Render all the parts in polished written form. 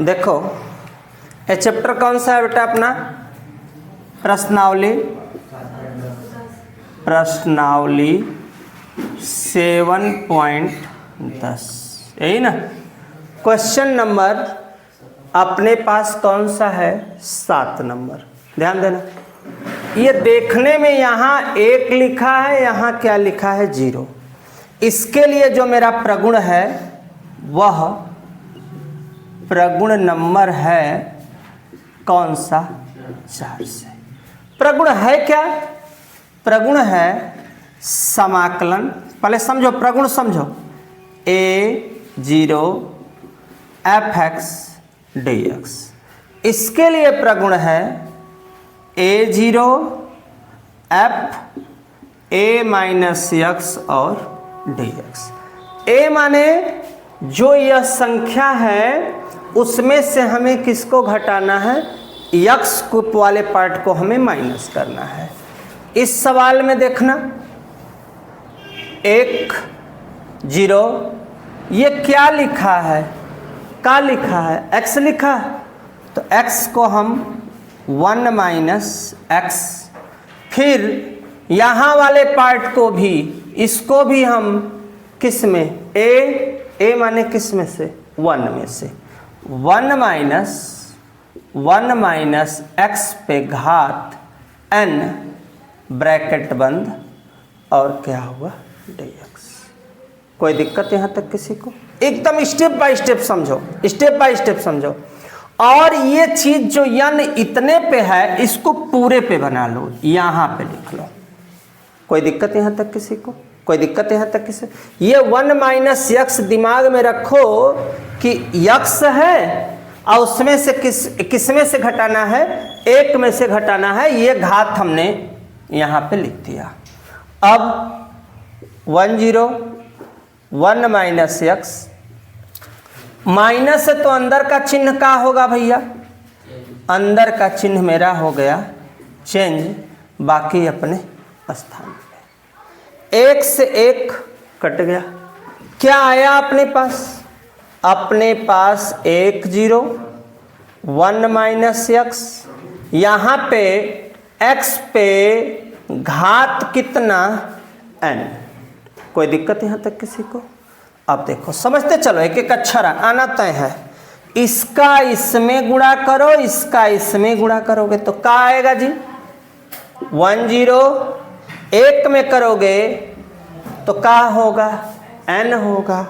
देखो ये चैप्टर कौन सा है बेटा अपना? प्रश्नावली 7.10, यही ना। क्वेश्चन नंबर अपने पास कौन सा है? 7 नंबर। ध्यान देना, ये देखने में यहाँ 1 लिखा है, यहाँ क्या लिखा है? 0। इसके लिए जो मेरा प्रगुण है वह प्रगुण नंबर है कौन सा? 4 से। प्रगुण है क्या? प्रगुण है समाकलन। पहले समझो, प्रगुण समझो। a0 fx dx, इसके लिए प्रगुण है a0 f a minus x और dx। a माने जो यह संख्या है उसमें से हमें किसको घटाना है? x ग्रुप वाले पार्ट को हमें माइनस करना है। इस सवाल में देखना 1 0, ये क्या लिखा है? क्या लिखा है? x लिखा है, तो x को हम 1 माइनस x, फिर यहाँ वाले पार्ट को भी, इसको भी हम किस में? a माने किस में से? 1 में से। 1 माइनस x पे घात n ब्रैकेट बंद और क्या हुआ? dx। कोई दिक्कत यहाँ तक किसी को? एकदम स्टेप बाय स्टेप समझो, स्टेप बाय स्टेप समझो। और ये चीज जो n इतने पे है इसको पूरे पे बना लो, यहाँ पे लिख लो। कोई दिक्कत यहाँ तक किसी को? कोई दिक्कत यहाँ तक किसी? ये 1 माइनस x दिमाग में रखो कि x है और उसमें से किस में से घटाना है? 1 में से घटाना है। ये घात हमने यहाँ पे लिख दिया। अब 1 0 1 माइनस x, माइनस है तो अंदर का चिन्ह का होगा भैया? अंदर का चिन्ह मेरा हो गया चेंज, बाकी अपने स्थान पे। 1 से 1 कट गया, क्या आया अपने पास? अपने पास 1 0 1 माइनस x, यहाँ पे x पे घात कितना? n। कोई दिक्कत यहाँ तक किसी को? अब देखो समझते चलो, एक एक अक्षर आना तय है। इसका इसमें गुणा करो, इसका इसमें गुणा करोगे तो क्या आएगा जी? 1 0, 1 में करोगे तो क्या होगा? n होगा।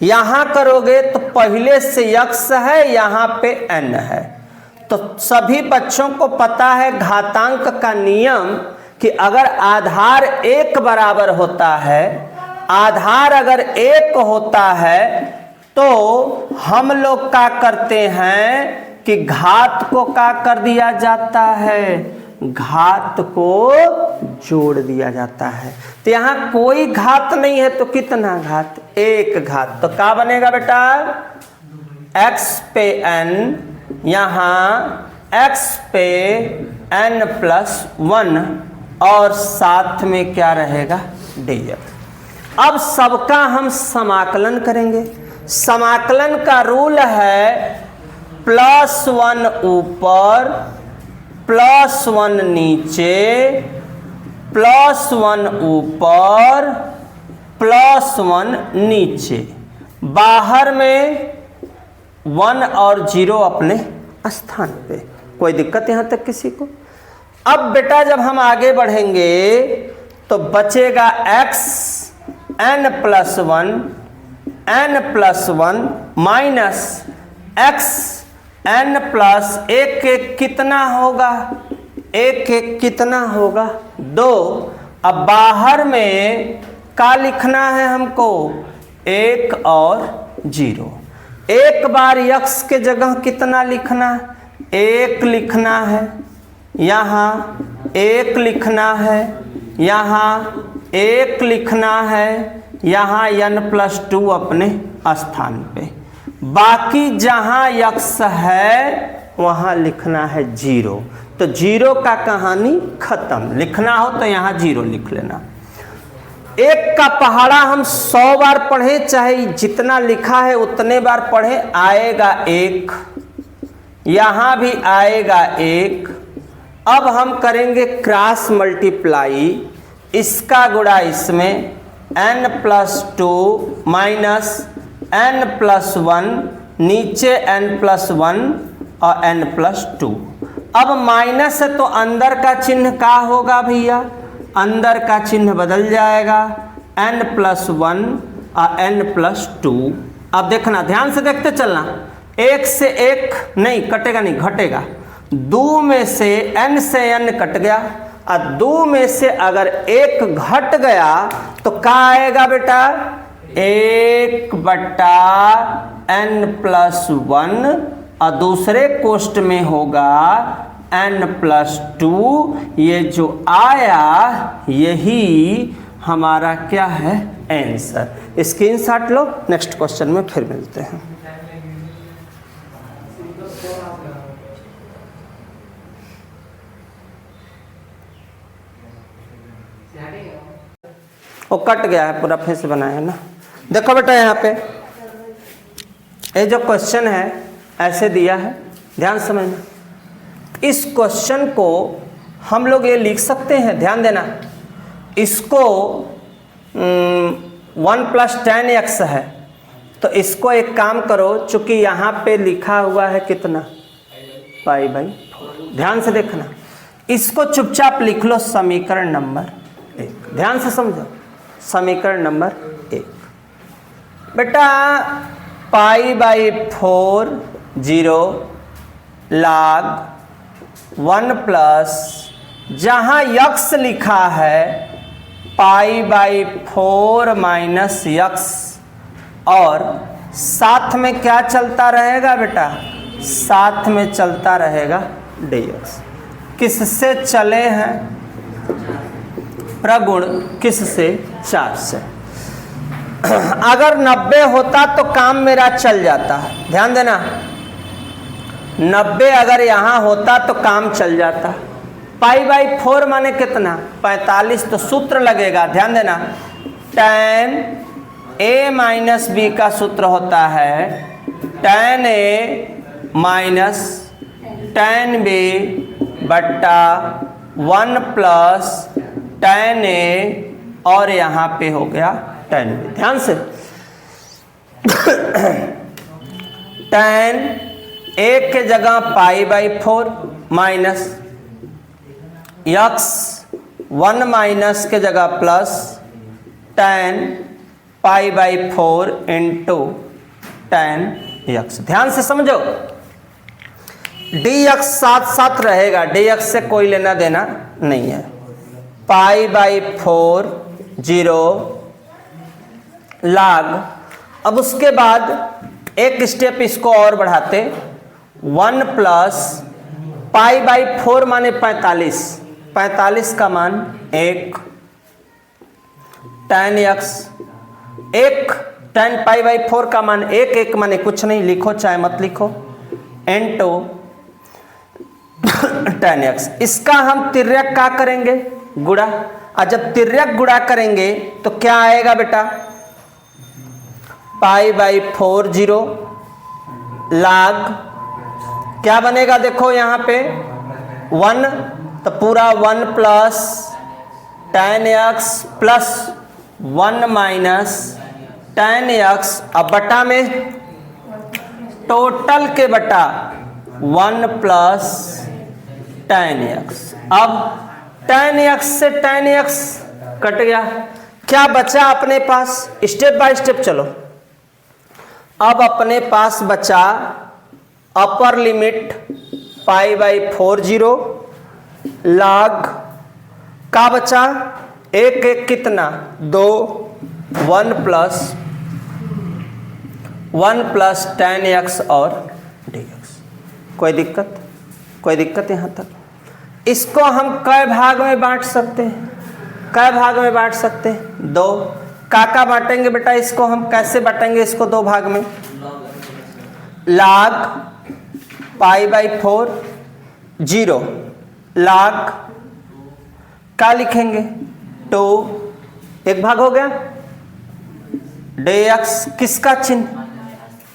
यहाँ करोगे तो पहले से x है, यहाँ पे n है। तो सभी बच्चों को पता है घातांक का नियम कि अगर आधार 1 बराबर होता है, आधार अगर 1 होता है तो हम लोग क्या करते हैं कि घात को क्या कर दिया जाता है? घात को जोड़ दिया जाता है। तो यहाँ कोई घात नहीं है तो कितना घात? 1 घात। तो क्या बनेगा बेटा? x पे n, यहाँ x पे n प्लस 1 और साथ में क्या रहेगा? dx। अब सबका हम समाकलन करेंगे। समाकलन का रूल है +1 ऊपर, +1 नीचे, +1 ऊपर, +1 नीचे। बाहर में 1 और 0 अपने स्थान पे। कोई दिक्कत यहाँ तक किसी को? अब बेटा जब हम आगे बढ़ेंगे तो बचेगा x n plus 1 minus x n plus 1 कितना होगा? 1 कितना होगा? 2। अब बाहर में क्या लिखना है हमको? 1 और 0। एक बार x के जगह कितना लिखना? 1 लिखना है, यहाँ 1 लिखना है, यहाँ 1 लिखना है, यहाँ n+2 अपने स्थान पे। बाकी जहाँ x है वहाँ लिखना है 0। तो 0 का कहानी खत्म। लिखना हो तो यहाँ 0 लिख लेना। 1 का पहाड़ा हम 100 बार पढ़े, चाहे जितना लिखा है उतने बार पढ़े, आएगा 1 यहाँ भी आएगा 1। अब हम करेंगे क्रॉस मल्टीप्लाई, इसका गुणा इसमें n+2 माइनस n+1, नीचे n+1 और n+2। अब माइनस है तो अंदर का चिन्ह क्या होगा भैया, अंदर का चिन्ह बदल जाएगा n+1 और n+2। अब देखना, ध्यान से देखते चलना, 1 से 1 नहीं कटेगा, नहीं घटेगा, 2 में से n से n कट गया, और 2 में से अगर 1 घट गया तो क्या आएगा बेटा, 1/n+1, और दूसरे कोष्ठ में होगा n+2। ये जो आया यही हमारा क्या है, आंसर। स्क्रीनशॉट लो, नेक्स्ट क्वेश्चन में फिर मिलते हैं। वो कट गया है पूरा, फिर से बनाया है ना। देखो बेटा यहाँ पे ये जो क्वेश्चन है ऐसे दिया है, ध्यान समझना। इस क्वेश्चन को हम लोग ये लिख सकते हैं, ध्यान देना, इसको 1 + 10x है, तो इसको एक काम करो, चूंकि यहाँ पे लिखा हुआ है कितना, π/4। ध्यान से देखना, इसको चुपचाप लिख लो समीकरण नंबर 1। ध्यान से समझो, समीकरण नंबर 1 बेटा, π/4 0 log 1 + जहाँ x लिखा है π/4 - x, और साथ में क्या चलता रहेगा बेटा, साथ में चलता रहेगा dx। किससे चले हैं, प्रगुण किससे, 4 से। अगर 90 होता तो काम मेरा चल जाता, ध्यान देना, 90 अगर यहाँ होता तो काम चल जाता। π/4 माने कितना, 45, तो सूत्र लगेगा, ध्यान देना, tan a - b का सूत्र होता है tan a minus tan b बट्टा 1 + tan a, और यहाँ पे हो गया tan b। ध्यान से, tan a के जगह π/4 माइनस x 1 माइनस के जगह plus tan π/4 into tan x। ध्यान से समझो, dx साथ साथ रहेगा, dx से कोई लेना देना नहीं है। π/4 0 log, अब उसके बाद एक स्टेप इसको और बढ़ाते, 1 + π/4 माने 45, 45 का मान 1, tan x 1, tan π/4 का मान 1, 1 माने कुछ नहीं, लिखो चाहे मत लिखो, इंटू tan x। इसका हम तिर्यक क्या करेंगे, गुणा, और जब तिर्यक गुणा करेंगे तो क्या आएगा बेटा, π/4 0 log क्या बनेगा, देखो यहाँ पे 1, तो पूरा 1 + tan x plus 1 minus tan x, अब बटा में टोटल के बटा 1 + tan x। अब tan x से tan x कट गया, क्या बचा अपने पास, स्टेप बाय स्टेप चलो। अब अपने पास बचा अपर लिमिट π/4 0 log का बचा 1 1 कितना 2, 1 + tan x और dx। कोई दिक्कत, कोई दिक्कत यहाँ तक। इसको हम कै भाग में बांट सकते हैं, कै भाग में बांट सकते हैं, 2। काका बांटेंगे बेटा, इसको हम कैसे बांटेंगे, इसको 2 भाग में, log π/4 0 log क्या लिखेंगे, 2, 1 भाग हो गया, dx किसका चिन्ह,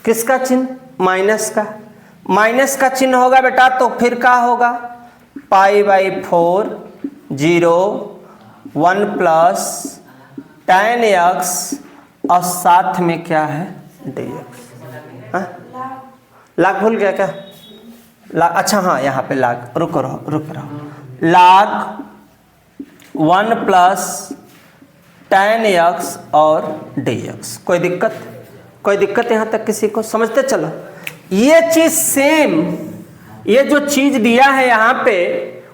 किसका चिन्ह, माइनस का, माइनस का चिन्ह होगा बेटा तो फिर क्या होगा, π/4 0 1 प्लस tan x और साथ में क्या है dx। लाग भूल गया क्या? अच्छा हाँ, यहाँ पे लाग, रुक रहो लाग 1 प्लस tan x और dx। कोई दिक्कत यहाँ तक किसी को? समझते चलो। ये चीज सेम, ये जो चीज दिया है यहाँ पे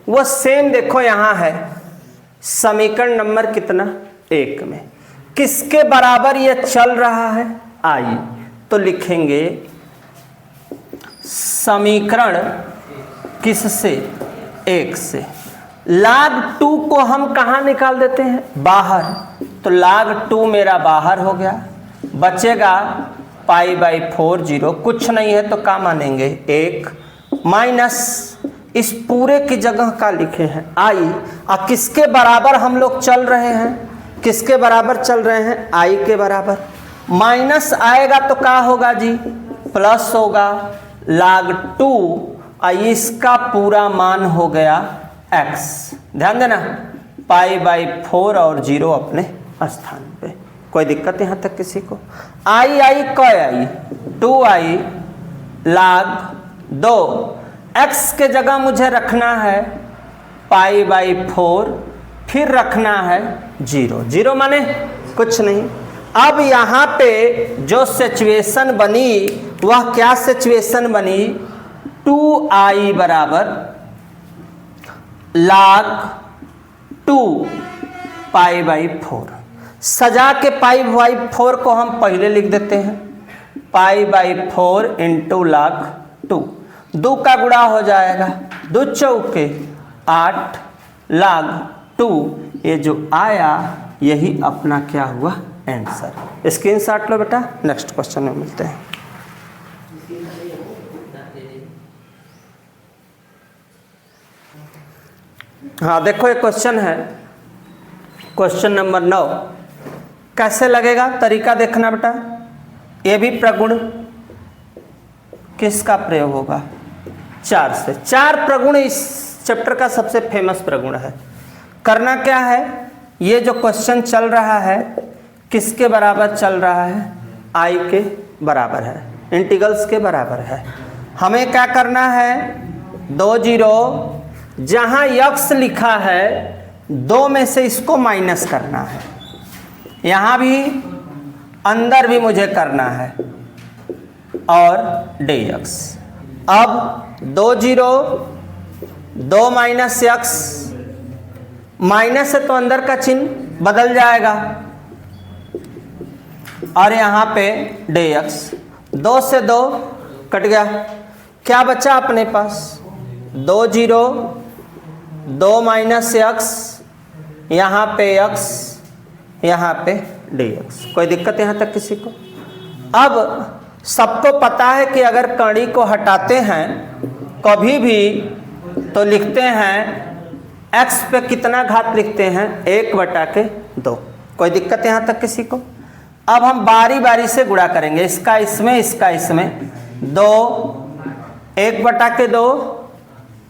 वो सेम देखो यहाँ है समीकरण नंबर कितना 1 में। किसके बराबर ये चल रहा है आई, तो लिखेंगे समीकरण किससे 1 से। log 2 को हम कहाँ निकाल देते हैं, बाहर, तो log 2 मेरा बाहर हो गया, बचेगा π/4 0, कुछ नहीं है तो क्या मानेंगे 1 माइनस इस पूरे की जगह का लिखे हैं आई। अब किसके बराबर हम लोग चल रहे हैं, किसके बराबर चल रहे हैं, आई के बराबर। माइनस आएगा तो क्या होगा जी, प्लस होगा log 2 इसका पूरा मान हो गया x। ध्यान देना π/4 और 0 अपने स्थान पे। कोई दिक्कत यहाँ तक किसी को? आई कय आई 2i log 2, x के जगह मुझे रखना है π/4, फिर रखना है 0 माने कुछ नहीं। अब यहाँ पे जो सिचुएशन बनी वह क्या सिचुएशन बनी, 2i बराबर log 2 π/4। सजा के π/4 को हम पहले लिख देते हैं π/4 इंटू log 2, 2 का गुणा हो जाएगा 2 चौके 8 log 2। ये जो आया यही अपना क्या हुआ आंसर। स्क्रीनशॉट लो बेटा, नेक्स्ट क्वेश्चन में मिलते हैं। हाँ देखो एक क्वेश्चन है, क्वेश्चन नंबर 9। कैसे लगेगा तरीका देखना बेटा। ये भी प्रगुण किसका प्रयोग होगा, 4 से। 4 प्रगुण इस चैप्टर का सबसे फेमस प्रगुण है। करना क्या है, ये जो क्वेश्चन चल रहा है किसके बराबर चल रहा है, आई के बराबर है, इंटीग्रल्स के बराबर है। हमें क्या करना है, 2 0 जहाँ x लिखा है 2 में से इसको माइनस करना है, यहाँ भी अंदर भी मुझे करना है, और dx। अब 2 0 2 माइनस x, माइनस है तो अंदर का चिन्ह बदल जाएगा, और यहाँ पे dx। 2 से 2 कट गया, क्या बचा अपने पास, 2 0 2 माइनस x, यहाँ पे x, यहाँ पे dx। कोई दिक्कत यहाँ तक किसी को? अब सबको पता है कि अगर कड़ी को हटाते हैं कभी भी तो लिखते हैं x पे कितना घात लिखते हैं, 1/2। कोई दिक्कत यहाँ तक किसी को? अब हम बारी बारी से गुणा करेंगे, इसका इसमें, इसका इसमें। 2 1/2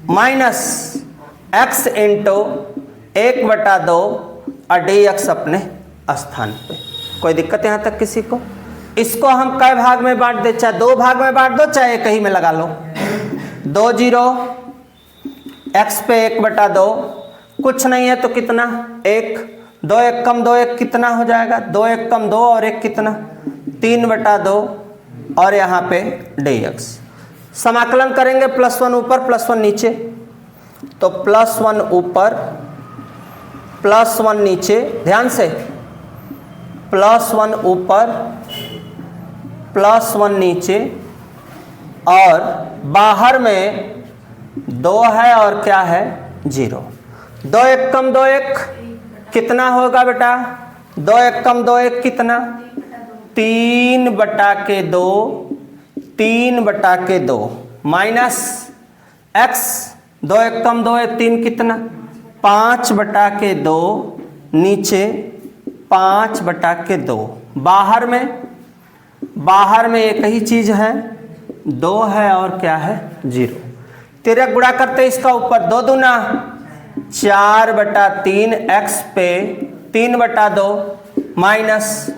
माइनस x इंटू 1/2 और dx अपने स्थान पे। कोई दिक्कत यहाँ तक किसी को? इसको हम कई भाग में बांट दे, चाहे 2 भाग में बांट दो चाहे एक ही में लगा लो। 2 0 x पे 1/2, कुछ नहीं है तो कितना 1, 2 1 कम 2 1 कितना हो जाएगा, 2 1 कम 2 और 1 कितना 3/2, और यहाँ पे dx। समाकलन करेंगे +1 ऊपर +1 नीचे, तो +1 ऊपर +1 नीचे, ध्यान से +1 ऊपर +1 नीचे, और बाहर में 2 है और क्या है 0। 2 1 कम 2 1 कितना होगा बेटा, 2 1 कम 2 1 कितना 3/2, 3/2 माइनस x, 2 1 कम 2 1 3 कितना 5/2, नीचे 5/2। बाहर में एक ही चीज है 2 है और क्या है 0। तिर्यक गुणा करते इसका ऊपर 2 दूना 4/3 x पे 3/2 माइनस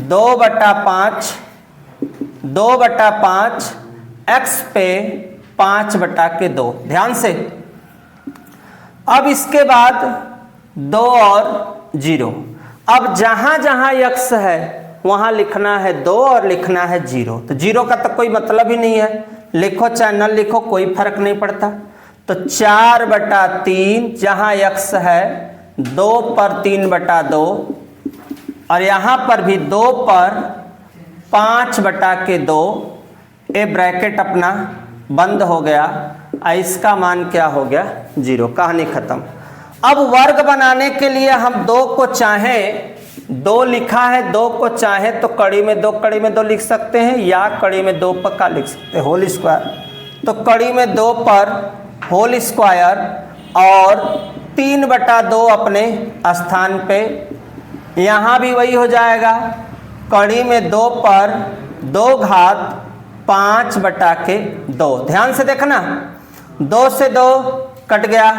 2/5 x पे 5/2। ध्यान से अब इसके बाद 2 और 0। अब जहां जहां x है वहां लिखना है 2 और लिखना है 0। तो 0 का तो कोई मतलब ही नहीं है, लिखो चाहे न लिखो कोई फर्क नहीं पड़ता। तो 4/3 जहां x है 2 पर 3/2 और यहां पर भी 2 पर 5/2। ये ब्रैकेट अपना बंद हो गया, इसका मान क्या हो गया 0। कहानी खत्म। अब वर्ग बनाने के लिए हम 2 को चाहें 2 लिखा है, 2 को चाहे तो कड़ी में 2 लिख सकते हैं या कड़ी में 2 पक्का लिख सकते हैं होल स्क्वायर। तो कड़ी में 2 पर होल स्क्वायर और 3/2 अपने स्थान पे, यहाँ भी वही हो जाएगा। कड़ी में 2 पर 2 घात 5/2। ध्यान से देखना 2 से 2 कट गया,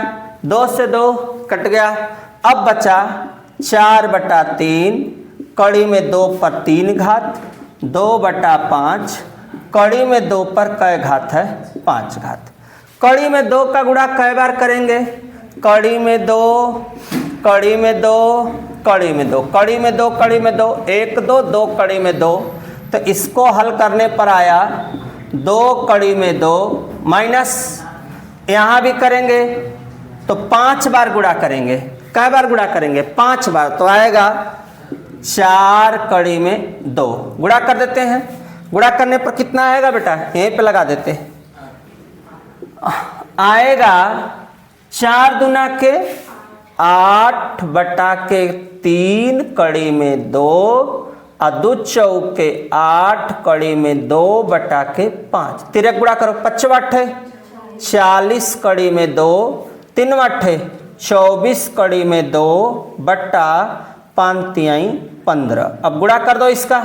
2 से 2 कट गया। अब बचा 4/3 कड़ी में 2 पर 3 घात 2/5 कड़ी में 2 पर कै घात है 5 घात। कड़ी में 2 का गुणा कै बार करेंगे? कड़ी में 2 कड़ी में 2 कड़ी में 2 कड़ी में 2 कड़ी में 2 1 2 2 कड़ी में 2। तो इसको हल करने पर आया 2 कड़ी में 2 माइनस यहाँ भी करेंगे तो 5 बार गुणा करेंगे। कै बार गुणा करेंगे? 5 बार। तो आएगा 4 कड़ी में 2। गुणा कर देते हैं। गुणा करने पर कितना आएगा बेटा? यहीं पे लगा देते हैं। आएगा 4 दूना के 8/3 कड़ी में 2 और 2 चौके 8 कड़ी में 2/5। तिर्यक गुणा करो 5 40 कड़ी में 2 3 24 कड़ी में 2 बट्टा 5×3 अब गुणा कर दो इसका।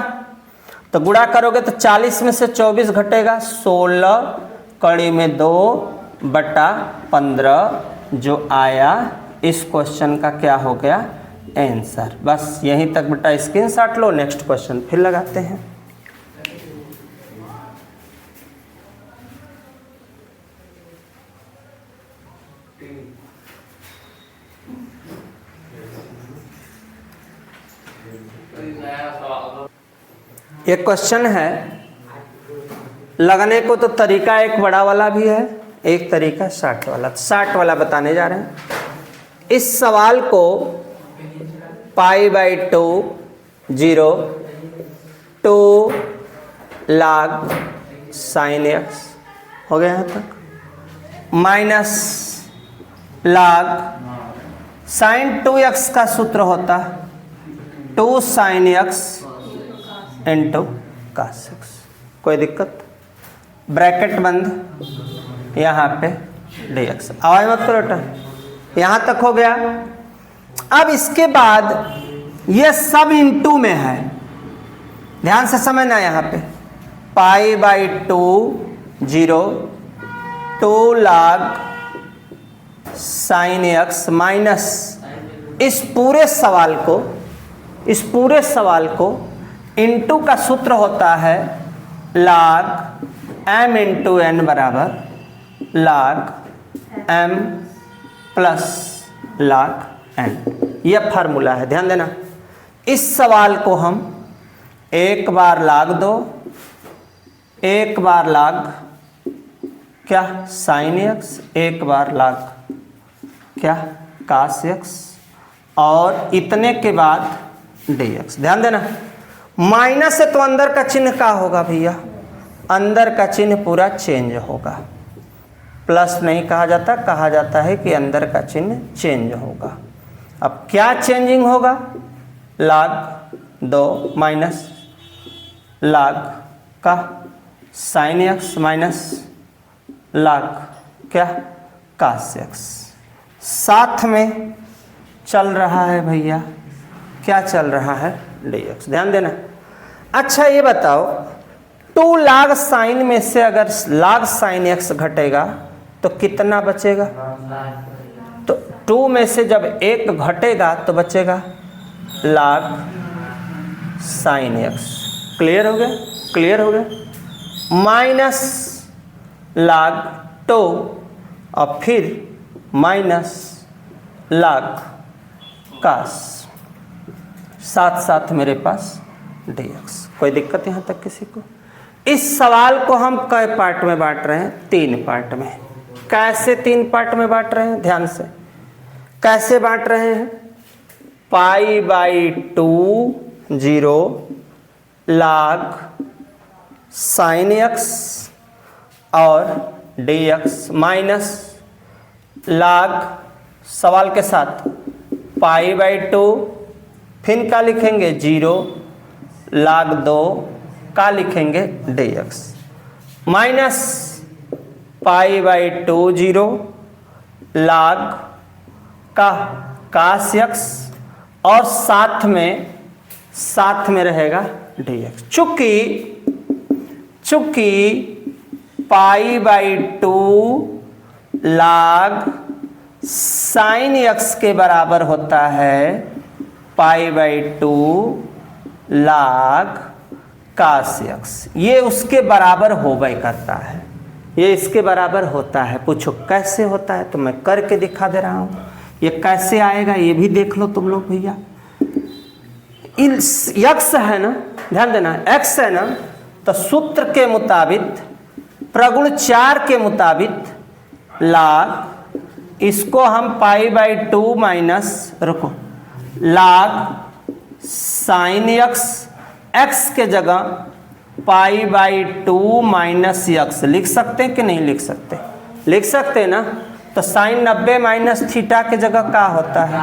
तो गुणा करोगे तो 40 में से 24 घटेगा 16 कड़ी में 2 बट्टा 15 जो आया इस क्वेश्चन का क्या हो गया आंसर। बस यहीं तक बेटा स्क्रीनशॉट लो, नेक्स्ट क्वेश्चन फिर लगाते हैं। एक क्वेश्चन है, लगने को तो तरीका एक बड़ा वाला भी है, एक तरीका 60 वाला। 60 वाला बताने जा रहे हैं। इस सवाल को π/2 0 2 log sin x हो गया यहाँ तक माइनस log sin 2x का सूत्र होता 2 sin x into cos x। कोई दिक्कत? ब्रैकेट बंद, यहाँ पे dx। आवाज मत करो बेटा, यहाँ तक हो गया। अब इसके बाद ये सब इंटू में है, ध्यान से समझना। यहाँ पे π/2 0 2 log sin x माइनस इस पूरे सवाल को इंटू का सूत्र होता है log m इंटू n बराबर log m plus log n। यह फार्मूला है, ध्यान देना। इस सवाल को हम एक बार log 2 एक बार log क्या sin x एक बार log क्या cos x और इतने के बाद dx। ध्यान देना, माइनस है तो अंदर का चिन्ह क्या होगा भैया? अंदर का चिन्ह पूरा चेंज होगा। प्लस नहीं कहा जाता, कहा जाता है कि अंदर का चिन्ह चेंज होगा। अब क्या चेंजिंग होगा? log 2 माइनस log का sin x माइनस log क्या cos x। साथ में चल रहा है भैया, क्या चल रहा है? dx। ध्यान देना। अच्छा ये बताओ 2 2 log साइन में से अगर log sin x घटेगा तो कितना बचेगा? तो 2 में से जब 1 घटेगा तो बचेगा log sin x। क्लियर हो गया? क्लियर हो गया। माइनस log 2 और फिर माइनस log cos, साथ साथ मेरे पास dx। कोई दिक्कत यहाँ तक किसी को? इस सवाल को हम कई पार्ट में बांट रहे हैं? 3 पार्ट में। कैसे 3 पार्ट में बांट रहे हैं? ध्यान से कैसे बांट रहे हैं? π/2 0 log sin x और dx माइनस log, सवाल के साथ π/2 फिर क्या लिखेंगे? 0 log 2 का लिखेंगे dx माइनस π/2 0 log का cos x और साथ में रहेगा dx। चूंकि π/2 log sin x के बराबर होता है π/2 log cos x, ये उसके बराबर होबे करता है, ये इसके बराबर होता है। पूछो कैसे होता है? तो मैं करके दिखा दे रहा हूँ। ये कैसे आएगा ये भी देख लो तुम लोग भैया। x है ना, ध्यान देना, x है ना, तो सूत्र के मुताबिक प्रगुण 4 के मुताबिक log, इसको हम π/2 माइनस रुको log sin x, x के जगह π/2 माइनस x लिख सकते हैं कि नहीं लिख सकते? लिख सकते हैं ना। तो साइन 90 माइनस थीटा के जगह क्या होता है?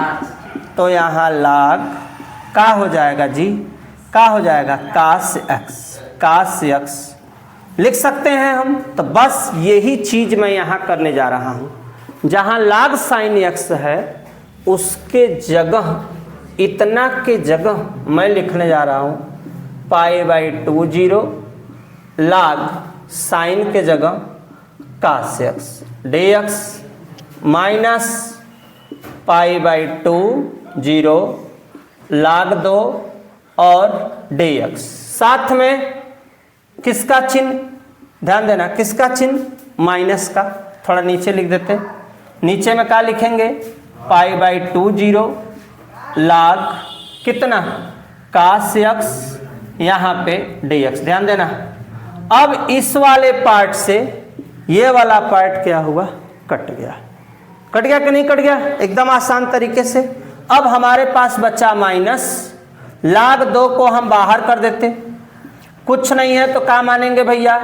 तो यहाँ log क्या हो जाएगा जी? क्या हो जाएगा? cos x, cos x लिख सकते हैं हम। तो बस यही चीज मैं यहाँ करने जा रहा हूँ। जहाँ log sin x है उसके जगह, इतना के जगह मैं लिखने जा रहा हूँ π/2 0 log sin के जगह cos x dx minus π/2 0 log 2 और dx, साथ में किसका चिन्ह? ध्यान देना, किसका चिन्ह? माइनस का। थोड़ा नीचे लिख देते, नीचे में क्या लिखेंगे? π/2 0 log कितना? cos x, यहाँ पे dx। ध्यान देना। अब इस वाले पार्ट से ये वाला पार्ट क्या हुआ? कट गया। कट गया कि नहीं कट गया? एकदम आसान तरीके से। अब हमारे पास बचा माइनस log 2 को हम बाहर कर देते, कुछ नहीं है तो क्या मानेंगे भैया?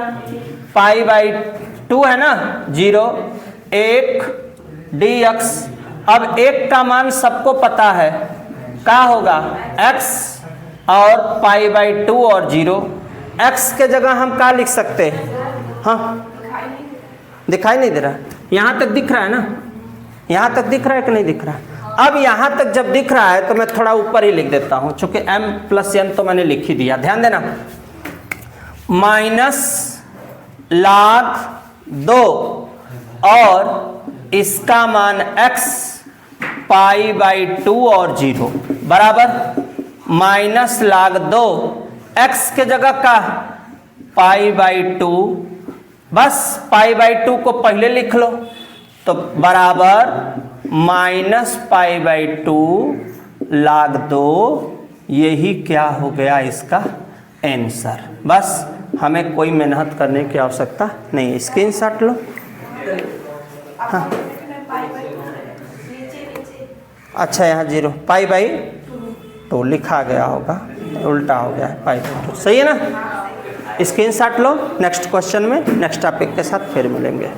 π/2 है ना, 0 1 dx। अब 1 का मान सबको पता है, क्या होगा? x और π/2 और 0। x के जगह हम क्या लिख सकते हैं? हाँ, दिखाई नहीं दे रहा? यहाँ तक दिख रहा है ना? यहाँ तक दिख रहा है कि नहीं दिख रहा? अब यहाँ तक जब दिख रहा है तो मैं थोड़ा ऊपर ही लिख देता हूँ, चूंकि m+n तो मैंने लिख ही दिया। ध्यान देना, माइनस log 2 और इसका मान x π/2 और 0 बराबर माइनस log 2 x के जगह का π/2, बस π/2 को पहले लिख लो तो बराबर माइनस π/2 log 2। यही क्या हो गया इसका आंसर। बस हमें कोई मेहनत करने की आवश्यकता नहीं। स्क्रीनशॉट लो। हाँ, अच्छा यहाँ 0 π/2 लिखा गया होगा, उल्टा हो गया है π/2। सही है ना? स्क्रीनशॉट लो। नेक्स्ट क्वेश्चन में नेक्स्ट टॉपिक के साथ फिर मिलेंगे।